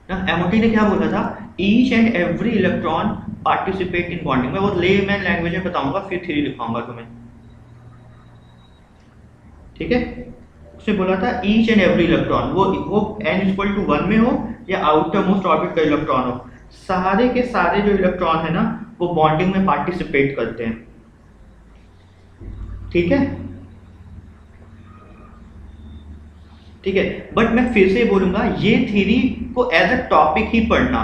ना एमओटी ने क्या बोला था, each and every electron participate in bonding. मैं वो लेमैन लैंग्वेज में बताऊंगा फिर थ्योरी लिखाऊंगा तुम्हें, ठीक है। उसने बोला था ईच एंड एवरी इलेक्ट्रॉन, वो n इक्वल टू 1 में हो या आउटर मोस्ट ऑर्बिट का इलेक्ट्रॉन हो, सारे के सारे जो इलेक्ट्रॉन है ना वो बॉन्डिंग में पार्टिसिपेट करते हैं, ठीक है। ठीक है, बट मैं फिर से बोलूंगा ये थ्योरी को एज अ टॉपिक ही पढ़ना।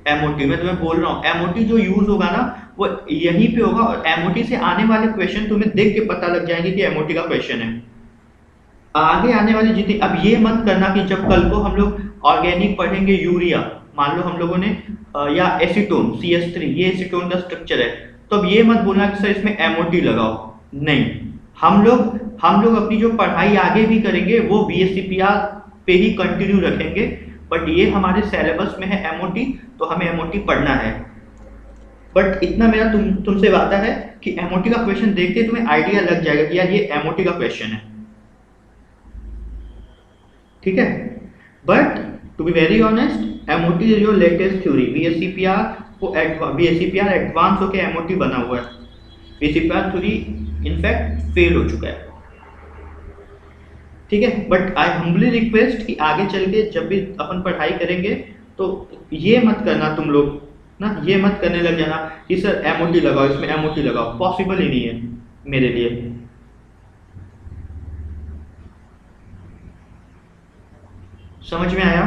एमओटी में तुम्हें बोल रहा हूँ, एमओटी जो यूज होगा ना वो यहीं पे होगा, और एमओटी से आने वाले क्वेश्चन तुम्हें देख के पता लग जाएंगे कि एमओटी का क्वेश्चन है। आगे आने वाली जितनी, अब ये मत करना कि जब कल को हम लोग ऑर्गेनिक पढ़ेंगे यूरिया, मान लो हम लोगों ने या एसीटोन CH3, ये एसीटोन का स्ट्रक्चर है, तो अब ये मत बोलना कि सर इसमें एमओटी लगाओ, नहीं। हम लोग अपनी जो पढ़ाई आगे भी करेंगे वो VSCPR पे ही कंटिन्यू रखेंगे, बट ये हमारे सिलेबस में है एमओटी, तो हमें एमओटी पढ़ना है। बट इतना मेरा तुमसे वादा है कि एमओटी का क्वेश्चन देखते तुम्हें आइडिया लग जाएगा कि यार ये एमओटी का क्वेश्चन है, ठीक है। But to be very honest, MOT is your latest theory. VSCPR advance होकर एमओटी बना हुआ है, VSCPR थ्योरी इनफैक्ट फेल हो चुका है, ठीक है। बट आई हम्बली रिक्वेस्ट कि आगे चल के जब भी अपन पढ़ाई करेंगे तो ये मत करना तुम लोग ना, ये मत करने लग जाना कि सर एमओटी लगाओ, इसमें एमओटी लगाओ, पॉसिबल ही नहीं है मेरे लिए। समझ में आया?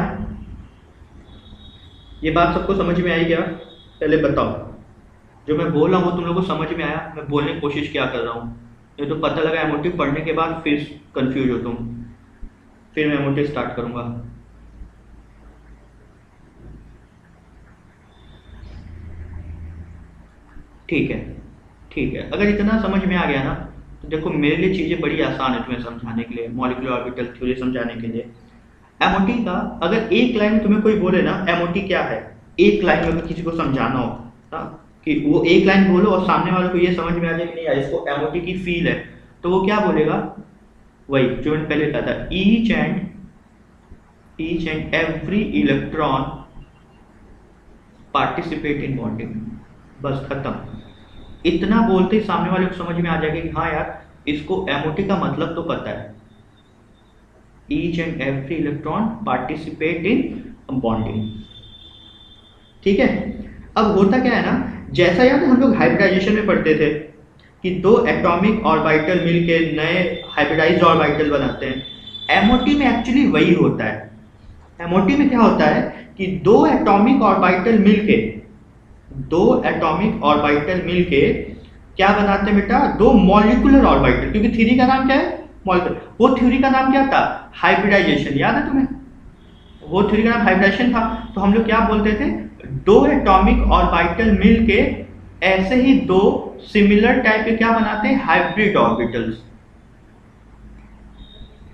ये बात सबको समझ में आई क्या? पहले बताओ, जो मैं बोल रहा हूँ वो तुम लोगों को समझ में आया? मैं बोलने की कोशिश क्या कर रहा हूँ, ये तो पता लगा एमओटी पढ़ने के बाद फिर कंफ्यूज हो तुम, फिर मैं एमओटी स्टार्ट करूंगा। ठीक है, ठीक है, अगर इतना समझ में आ गया ना तो देखो मेरे लिए चीज़ें बड़ी आसान है तुम्हें समझाने के लिए, मॉलिक्यूलर ऑर्बिटल थ्योरी समझाने के लिए। एमओटी का अगर एक लाइन में तुम्हें कोई बोले ना एमओटी क्या है, एक लाइन में अगर किसी को समझाना हो ना, कि वो एक लाइन बोलो और सामने वाले को ये समझ में आ जाए कि नहीं यार इसको एमओटी की फील है, तो वो क्या बोलेगा, वही जो मैंने पहले कहा था, each and every electron participate in bonding, बस खत्म। इतना बोलते ही सामने वाले को समझ में आ जाएगा कि हाँ यार इसको एमओटी का मतलब तो पता है, each and every electron participate in bonding, ठीक है। अब होता क्या है ना, जैसा याद है हम लोग हाइब्रिडाइजेशन में पढ़ते थे कि दो एटॉमिक ऑर्बिटल मिलके नए हाइब्रिडाइज्ड ऑर्बिटल बनाते हैं, एमओटी में एक्चुअली वही होता है। एमओटी में क्या होता है कि दो एटॉमिक ऑर्बिटल मिलके क्या बनाते हैं बेटा, दो मॉलिक्यूलर ऑर्बिटल, क्योंकि थ्योरी का नाम क्या है, मॉलिक्यूलर। वो थ्योरी का नाम क्या था, हाइब्रिडाइजेशन, याद है तुम्हें? वो थ्योरी का नाम हाइब्रिडाइजेशन था। तो हम लोग क्या बोलते थे, दो एटॉमिक ऑर्बिटल मिलके ऐसे ही दो सिमिलर टाइप के क्या बनाते हैं, हाइब्रिड ऑर्बिटल्स।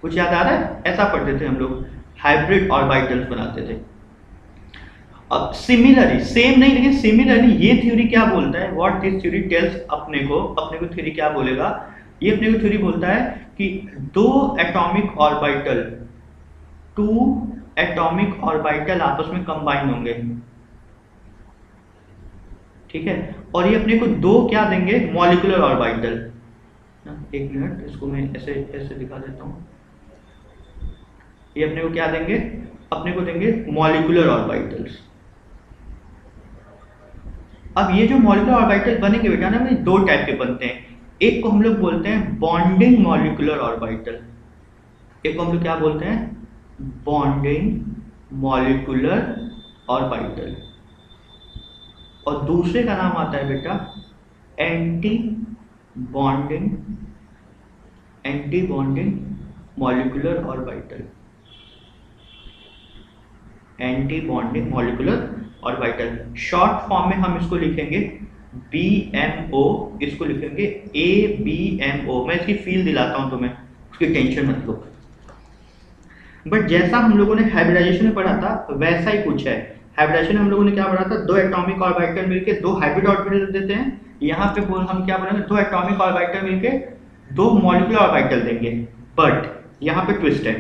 कुछ याद आ रहा है? ऐसा पढ़ते थे हम लोग, हाइब्रिड ऑर्बिटल्स बनाते थे। अब सिमिलरली, सेम नहीं लेकिन सिमिलरली, ये थ्योरी क्या बोलता है, व्हाट दिस थ्योरी टेल्स अपने को थ्योरी क्या बोलेगा, ये अपने को थ्योरी बोलता है कि दो एटॉमिक ऑर्बिटल आपस में कंबाइन होंगे, ठीक है। और ये अपने को दो क्या देंगे, मॉलिक्यूलर ऑर्बिटल। एक मिनट, इसको मैं ऐसे ऐसे दिखा देता हूँ। ये अपने को क्या देंगे, अपने को देंगे मॉलिक्यूलर ऑर्बिटल्स। अब ये जो मॉलिक्यूलर ऑर्बिटल बनेंगे बेटा ना, दो टाइप के बनते हैं। एक को हम लोग बोलते हैं बॉन्डिंग मॉलिक्यूलर ऑर्बिटल, एक को हम लोग क्या बोलते हैं, बॉन्डिंग मॉलिक्यूलर ऑर्बिटल, और दूसरे का नाम आता है बेटा anti bonding molecular orbital, anti bonding molecular orbital. Short form में हम इसको लिखेंगे BMO, इसको लिखेंगे ABMO। मैं इसकी फील दिलाता हूं तुम्हें, उसकी टेंशन मत लो। बट जैसा हम लोगों ने हाइब्रिडाइजेशन में पढ़ा था वैसा ही कुछ है। हाइब्रिडाइजेशन में हम लोगों ने क्या पढ़ा था, दो एटॉमिक ऑर्बिटल मिलके दो हाइब्रिड ऑर्बिटल देते हैं। यहाँ पे हम क्या पढ़ेंगे, दो एटॉमिक ऑर्बिटल मिलके दो मॉलिक्यूलर ऑर्बिटल देंगे। बट यहाँ पे ट्विस्ट है,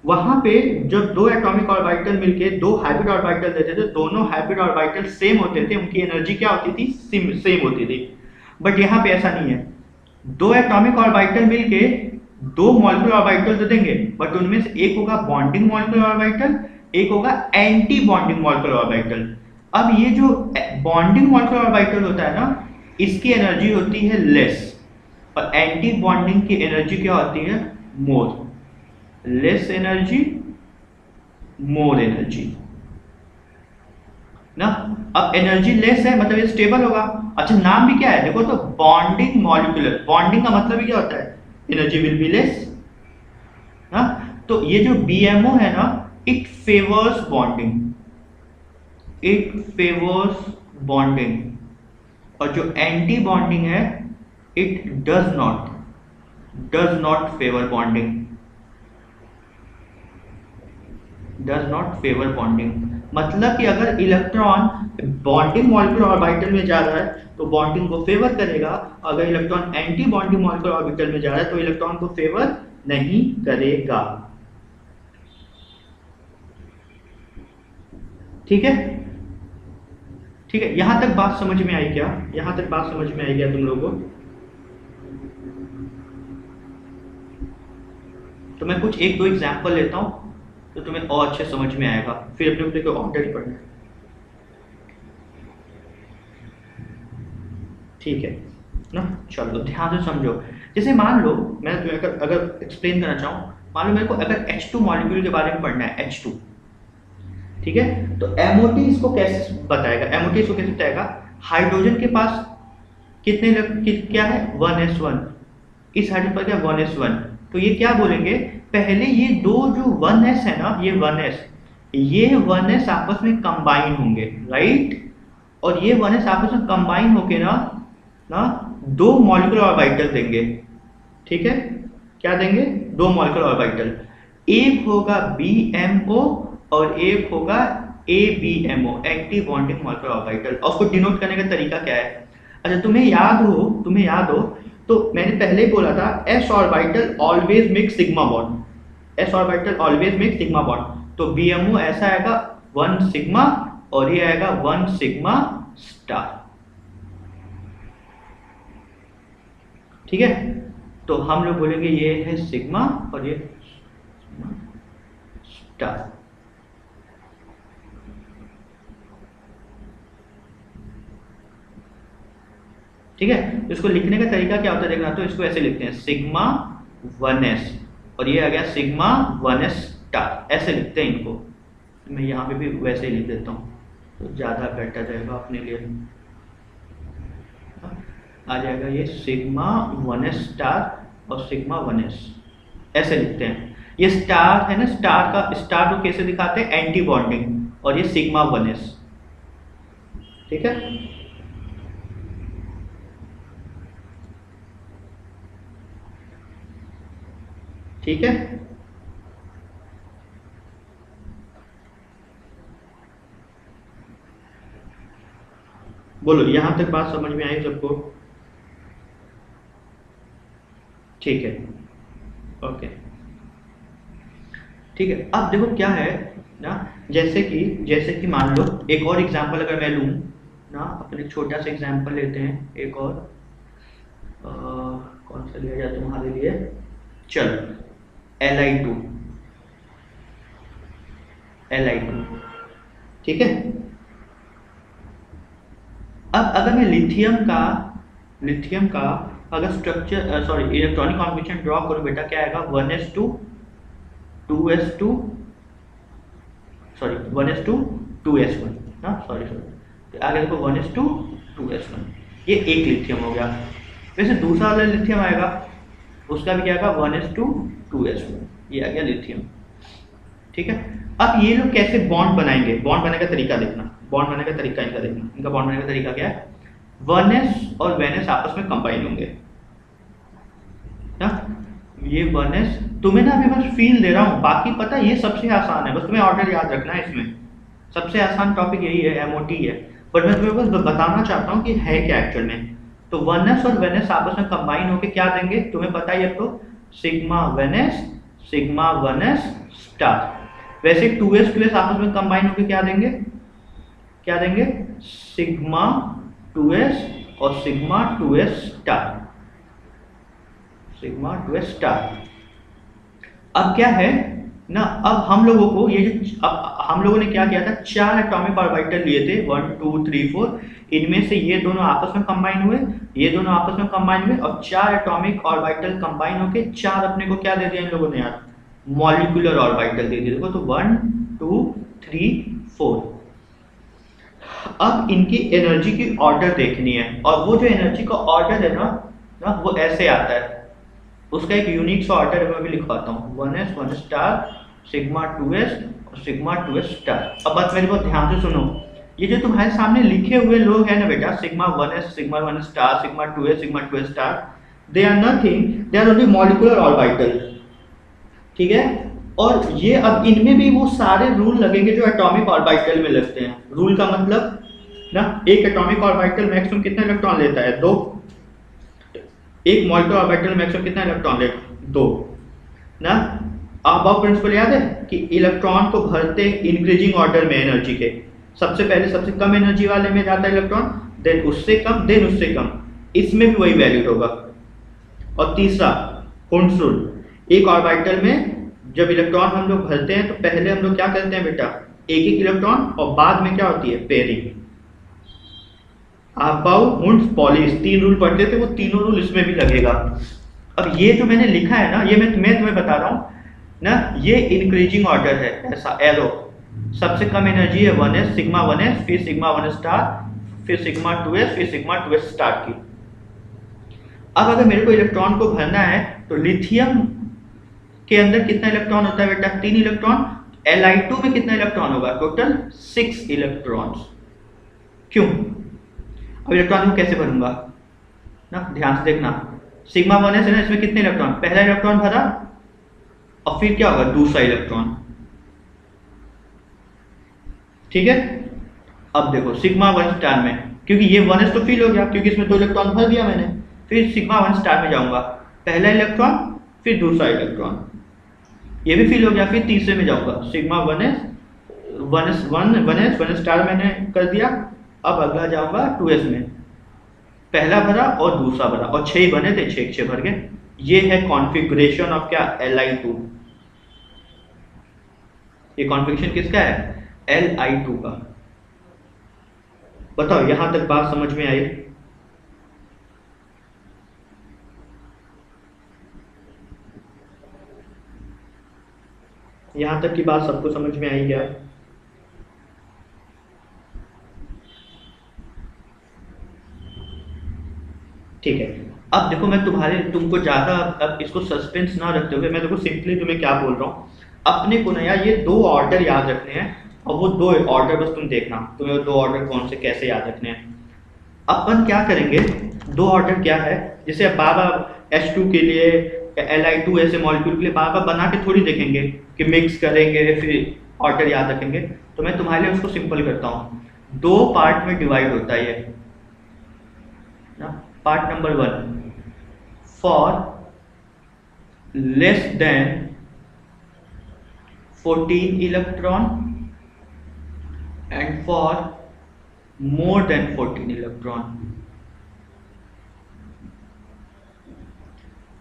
वहां पे जब दो एटॉमिक ऑर्बिटल मिलके दो हाइब्रिड ऑर्बिटल देते थे, दोनों हाइब्रिड ऑर्बिटल सेम होते थे, उनकी एनर्जी क्या होती थी, सेम होती थी। बट यहाँ पे ऐसा नहीं है, दो एटॉमिक ऑर्बिटल मिलके दो मॉलिक्यूलर ऑर्बिटल तो देंगे, बट उनमें से एक होगा बॉन्डिंग मॉलिक्यूलर ऑर्बिटल, एक होगा एंटी बॉन्डिंग मॉलिक्यूलर ऑर्बिटल। अब ये जो बॉन्डिंग मॉलिक्यूलर ऑर्बिटल होता है ना, इसकी एनर्जी होती है लेस, और एंटी बॉन्डिंग की एनर्जी क्या होती है, मोर। लेस एनर्जी, मोर एनर्जी ना। अब एनर्जी लेस है मतलब ये स्टेबल होगा। अच्छा, नाम भी क्या है देखो तो, बॉन्डिंग मॉलिक्यूलर। बॉन्डिंग का मतलब क्या होता है, एनर्जी विल बी लेस ना। तो ये जो बीएमओ है ना, it favours bonding, it favours bonding. और जो एंटी बॉन्डिंग है, it does not favour bonding, does not favour bonding. मतलब कि अगर इलेक्ट्रॉन बॉन्डिंग मॉलिक्यूलर ऑर्बिटल में जा रहा है तो बॉन्डिंग को फेवर करेगा, अगर electron anti bonding molecular orbital में जा रहा है तो इलेक्ट्रॉन को फेवर नहीं करेगा। ठीक है, ठीक है, यहां तक बात समझ में आई क्या, यहां तक बात समझ में आई क्या तुम लोगों को? तो मैं कुछ एक दो एग्जांपल लेता हूं तो तुम्हें और अच्छे समझ में आएगा, फिर अपने अपने को ऑर्डर ही पढ़ना है। ठीक है ना, चलो ध्यान से समझो। जैसे मान लो मैं तुम्हें अगर एक्सप्लेन करना चाहूँ, मान लो मेरे को अगर H2 मॉलिक्यूल के बारे में पढ़ना है, H2, ठीक है, तो MOT इसको कैसे बताएगा, MOT इसको कैसे बताएगा, हाइड्रोजन के पास क्या है 1s1, इस हाइड्रोजन पर क्या 1s1, तो ये क्या बोलेंगे, पहले ये दो जो 1s है ना, ये 1s, ये 1s आपस में कंबाइन होंगे, राइट, और ये 1s आपस में कंबाइन होके ना दो मॉलिक्यूलर ऑर्बिटल देंगे। ठीक है, क्या देंगे, दो मॉलिक्यूलर ऑर्बिटल, एक होगा BMO और एक होगा ABMO, anti bonding molecular orbital. और उसको डिनोट करने का तरीका क्या है, अच्छा तुम्हें याद हो तो मैंने पहले ही बोला था, s orbital always make sigma bond, s orbital always make sigma bond. तो BMO ऐसा आएगा 1 सिग्मा और ये आएगा 1 सिग्मा स्टार। ठीक है, तो हम लोग बोलेंगे ये है सिग्मा और ये स्टार। ठीक है, इसको लिखने का तरीका क्या होता है देखना, तो इसको ऐसे लिखते हैं सिग्मा 1s और ये आ गया सिग्मा 1s स्टार, ऐसे लिखते हैं इनको। मैं यहाँ पे भी वैसे ही लिख देता हूँ तो ज़्यादा बेटर रहेगा अपने लिए। आ जाएगा ये सिग्मा 1s स्टार और सिग्मा 1s, ऐसे लिखते हैं। ये स्टार है ना, स्टार को कैसे दिखाते हैं, एंटी बॉन्डिंग, और ये सिग्मा 1s। ठीक है, ठीक है, बोलो यहां तक बात समझ में आई सबको? ठीक है, ओके, ठीक है। अब देखो क्या है ना, जैसे कि मान लो एक और एग्जांपल अगर मैं लूं ना, अपने छोटा सा एग्जांपल लेते हैं एक और, कौन सा लिया जाए तुम्हारे लिए, चलो Li2, ठीक है। अब अगर मैं लिथियम का अगर स्ट्रक्चर इलेक्ट्रॉनिक कॉन्फिगरेशन ड्रॉ करूं बेटा, क्या आएगा 1s2 2s2 1s2 2s1 ना, आगे देखो 1s2 2s1, ये एक लिथियम हो गया। वैसे दूसरा वाला लिथियम आएगा, उसका भी क्या आएगा 1s2 2s1, ये आ गया लिथियम। ठीक है, अब ये लोग कैसे बॉन्ड बनाएंगे, बॉन्ड बनाने का तरीका देखना, बॉन्ड बनाने का तरीका इनका देखना, इनका बॉन्ड बनाने का तरीका क्या है, 1s और 1s आपस में कंबाइन होंगे ना, ये 1s, तुम्हें ना अभी बस फील दे रहा हूँ, बाकी पता ये सबसे आसान है, बस तुम्हें ऑर्डर याद रखना है, इसमें सबसे आसान टॉपिक यही है, MOT है, बट मैं तुम्हें बस बताना चाहता हूँ कि है क्या एक्चुअल में। तो 1s और 1s आपस में कंबाइन होकर क्या देंगे, तुम्हें पता ही है, तो sigma 1s sigma 1s star. वैसे 2s 2s आपस में कंबाइन होकर क्या देंगे, क्या देंगे, सिग्मा 2s और sigma 2s star, sigma 2s star. अब क्या है ना, अब हम लोगों को ये जो अब हम लोगों ने क्या किया था, 4 एटॉमिक ऑर्बिटल लिए थे 1 2 3 4, इनमें से ये दोनों आपस में कंबाइन हुए, ये दोनों आपस में कंबाइन हुए और 4 एटॉमिक ऑर्बिटल कंबाइन होके 4 अपने को क्या दे दिया इन लोगों ने यार, मॉलिक्यूलर ऑर्बिटल दे दिए। देखो तो 1 2 3 4। अब इनकी एनर्जी की ऑर्डर देखनी है, और वो जो एनर्जी का ऑर्डर है ना वो ऐसे आता है, उसका एक यूनिक सा ऑर्डर है, मैं भी लिखवाता हूँ, 1s 1 स्टार, सिग्मा 2s और सिग्मा 2s स्टार। अब बात मेरे को ध्यान से सुनो, ये जो तुम्हारे सामने लिखे हुए लोग हैं ना बेटा, sigma 1s sigma 1 star, sigma 2s sigma 2s star, they are nothing, they are only molecular orbital, ठीक है। और ये अब इनमें भी वो सारे रूल लगेंगे जो एटॉमिक ऑर्बिटल में लगते हैं। रूल का मतलब ना, एक एटॉमिक ऑर्बिटल मैक्सिमम कितना इलेक्ट्रॉन लेता है, 2। एक मॉलिक्यूलर ऑर्बिटल मैक्सिमम कितना इलेक्ट्रॉन लेगा, 2 ना। अबाव प्रिंसिपल याद है कि इलेक्ट्रॉन को भरते इंक्रीजिंग ऑर्डर में एनर्जी के, सबसे पहले सबसे कम एनर्जी वाले में जाता है इलेक्ट्रॉन, देन उससे कम, देन उससे कम, इसमें भी वही वैल्यू होगा। और तीसरा हॉर्न्स रूल, एक ऑर्बिटल में जब इलेक्ट्रॉन हम लोग भरते हैं तो पहले हम लोग क्या करते हैं बेटा, एक एक इलेक्ट्रॉन, और बाद में क्या होती है, pairing. Above horns polish 3 rule पढ़ते थे, वो तीनों रूल इसमें भी लगेगा। अब ये जो मैंने लिखा है ना, ये मैं तुम्हें बता रहा हूँ ना, ये इंक्रीजिंग ऑर्डर है, ऐसा एरो, सबसे कम एनर्जी है 1s सिग्मा 1s, फिर सिग्मा 1 स्टार, फिर सिग्मा 2s, फिर सिग्मा 2s स्टार की। अब अगर मेरे को इलेक्ट्रॉन को भरना है तो लिथियम के अंदर कितना इलेक्ट्रॉन होता है बेटा, 3 इलेक्ट्रॉन। Li2 में कितना इलेक्ट्रॉन होगा, टोटल 6 इलेक्ट्रॉन्स। क्यों, अब इलेक्ट्रॉन को कैसे भरूंगा ना, ध्यान से देखना, सिग्मा 1s है ना, इसमें कितने इलेक्ट्रॉन, पहला इलेक्ट्रॉन भरा और फिर क्या होगा, दूसरा इलेक्ट्रॉन, ठीक है। अब देखो सिग्मा 1 स्टार में, क्योंकि ये 1s तो फिल हो गया, क्योंकि इसमें 2 इलेक्ट्रॉन भर दिया मैंने, फिर सिग्मा 1 स्टार में जाऊंगा, पहला इलेक्ट्रॉन फिर दूसरा इलेक्ट्रॉन, ये भी फिल हो गया, फिर तीसरे में जाऊंगा, सिग्मा 1s स्टार मैंने कर दिया। अब अगला जाऊंगा 2s में, पहला भरा और दूसरा भरा, और 6 बने थे, 6 भर गए। ये है कॉन्फ़िगरेशन ऑफ क्या, Li2। ये कॉन्फ़िगरेशन किसका है, Li2 का। बताओ यहां तक बात समझ में आई, यहां तक की बात सबको समझ में आई क्या? ठीक है। अब देखो मैं तुमको ज्यादा अब इसको सस्पेंस ना रखते हुए मैं देखो सिंपली तुम्हें क्या बोल रहा हूँ, अपने को ना यार ये 2 ऑर्डर याद रखने हैं, और वो 2 ऑर्डर बस तुम देखना तुम्हें 2 ऑर्डर कौन से कैसे याद रखने हैं। अपन क्या करेंगे, 2 ऑर्डर क्या है, जैसे बार H2 के लिए Li2 ऐसे मॉलिक्यूल के लिए बार बना के थोड़ी देखेंगे कि मिक्स करेंगे फिर ऑर्डर याद रखेंगे। तो मैं तुम्हारे लिए उसको सिंपल करता हूँ, 2 पार्ट में डिवाइड होता है ये ना। Part number 1, for less than 14 electron and for more than 14 electron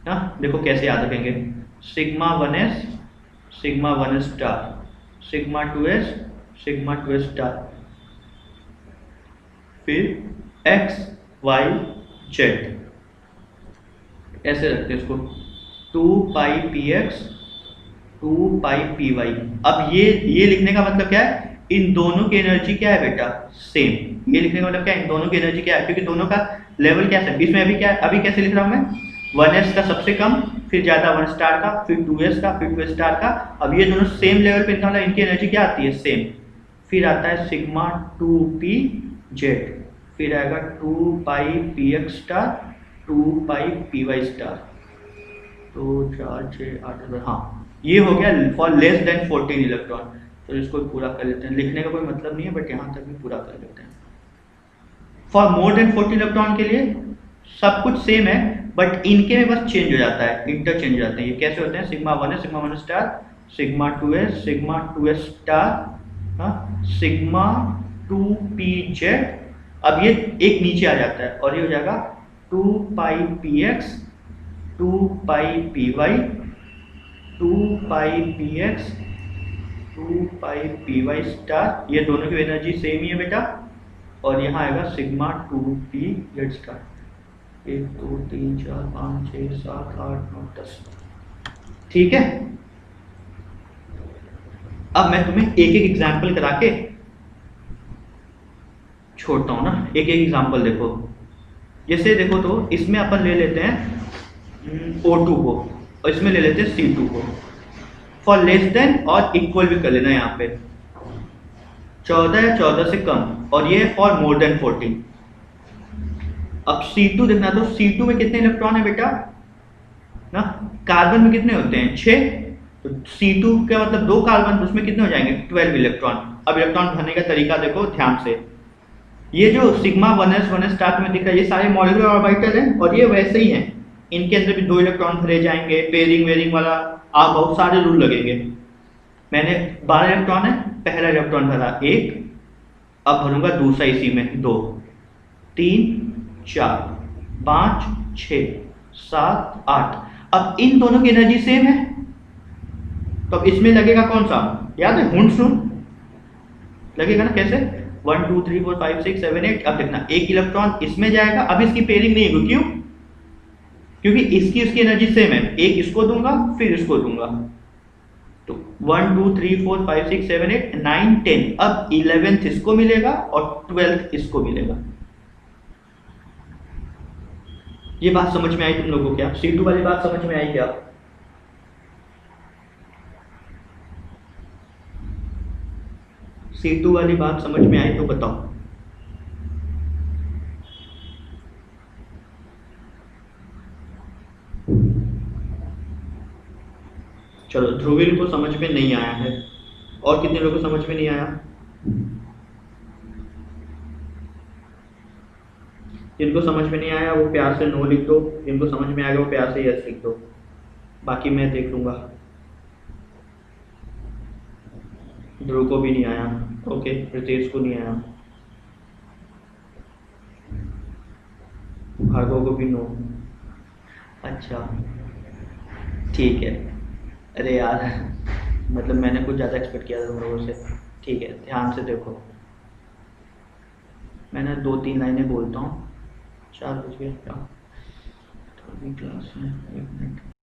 ना। देखो कैसे याद रखेंगे, sigma 1s sigma 1 star, sigma 2s sigma 2s star, फिर x y z, ऐसे रखते हैं इसको, 2 पाई px 2 पाई py। अब ये लिखने का मतलब क्या है, इन दोनों की एनर्जी क्या है बेटा, सेम। ये लिखने का मतलब क्या है, इन दोनों की एनर्जी क्या है, क्योंकि दोनों का लेवल क्या है। इसमें अभी क्या है, अभी कैसे लिख रहा हूं मैं, 1s का सबसे कम, फिर ज्यादा 1 स्टार का, फिर 2s का, फिर 2 स्टार का। अब ये दोनों सेम लेवल पे इतना, इनकी एनर्जी क्या आती है, सेम। फिर आता है सिग्मा 2pz, फिर आएगा 2 पाई px स्टार 2 पाई py स्टार, 2 4 6 8, हाँ ये हो गया फॉर लेस देन 14 इलेक्ट्रॉन। तो इसको पूरा कर लेते हैं, लिखने का कोई मतलब नहीं है बट यहाँ तक भी पूरा कर लेते हैं। फॉर मोर देन 40 इलेक्ट्रॉन के लिए सब कुछ सेम है, बट इनके में बस चेंज हो जाता है, इंटरचेंज हो जाते हैं। ये कैसे होते हैं, सिग्मा 1 है, सिग्मा 1 स्टार, सिग्मा 2 है, सिग्मा 2 स्टार, हाँ, सिग्मा 2 पी जेड। अब ये एक नीचे आ जाता है और ये हो जाएगा 2 पाई पी एक्स, 2 पाई पी वाई, 2 पाई पी एक्स, 2 पाई पी वाई स्टार। ये दोनों की एनर्जी सेम ही है बेटा। और यहाँ आएगा सिग्मा 2 पी जेड स्टार। 1 2 3 4 5 6 7 8 9 10। ठीक है, अब मैं तुम्हें एक एक एग्जाम्पल करा के छोड़ता हूँ ना। एक एक एग्जाम्पल देखो, जैसे देखो तो इसमें अपन ले लेते हैं O2 को और इसमें ले लेते हैं C2 को। फॉर लेस देन और इक्वल भी कर लेना यहाँ पे, 14 या 14 से कम, और ये फॉर मोर देन 14। अब C2 देखना, तो C2 में कितने इलेक्ट्रॉन है बेटा ना, कार्बन में कितने होते हैं 6, तो C2 का मतलब 2 कार्बन, उसमें कितने हो जाएंगे 12 इलेक्ट्रॉन। अब इलेक्ट्रॉन भरने का तरीका देखो ध्यान से, ये जो सिग्मा 1s 1s स्टार्ट में दिख रहा है, ये सारे मॉलिक्यूलर ऑर्बिटल हैं और ये वैसे ही हैं, इनके अंदर भी 2 इलेक्ट्रॉन भरे जाएंगे, पेयरिंग वेयरिंग वाला आप बहुत सारे रूल लगेंगे। मैंने 12 इलेक्ट्रॉन है, पहला इलेक्ट्रॉन भरा 1, अब भरूंगा दूसरा इसी में 2 3 4 5 6 7 8। अब इन दोनों की एनर्जी सेम है, तो अब इसमें लगेगा कौन सा, याद है हुंड्स रूल लगेगा ना। कैसे 1 2 3 4 5 6 7 8। अब देखना एक इलेक्ट्रॉन इसमें जाएगा, अब इसकी पेयरिंग नहीं होगी, क्यों, क्योंकि इसकी एनर्जी सेम है, एक इसको दूंगा फिर इसको दूंगा, तो 1 2 3 4 5 6 7 8 9 10। अब 11th इसको मिलेगा और 12th इसको मिलेगा। ये बात समझ में आई तुम लोगों को क्या, C2 वाली बात समझ में आई क्या? C2 वाली बात समझ में आई तो बताओ। चलो, ध्रुवील को समझ में नहीं आया है, और कितने लोगों को समझ में नहीं आया? जिनको समझ में नहीं आया वो प्यार से नो लिख दो, जिनको समझ में आएगा वो प्यार से यस लिख दो, बाकी मैं देख लूंगा। ध्रुव को भी नहीं आया, ओके, रितेश को नहीं आया, भार्गव को भी नो। अच्छा ठीक है, अरे यार मतलब मैंने कुछ ज़्यादा एक्सपेक्ट किया था तुम लोगों से। ठीक है, ध्यान से देखो, मैंने 2-3 लाइनें बोलता हूँ। 4 बज गए क्या, थोड़ी क्लास में 1 मिनट।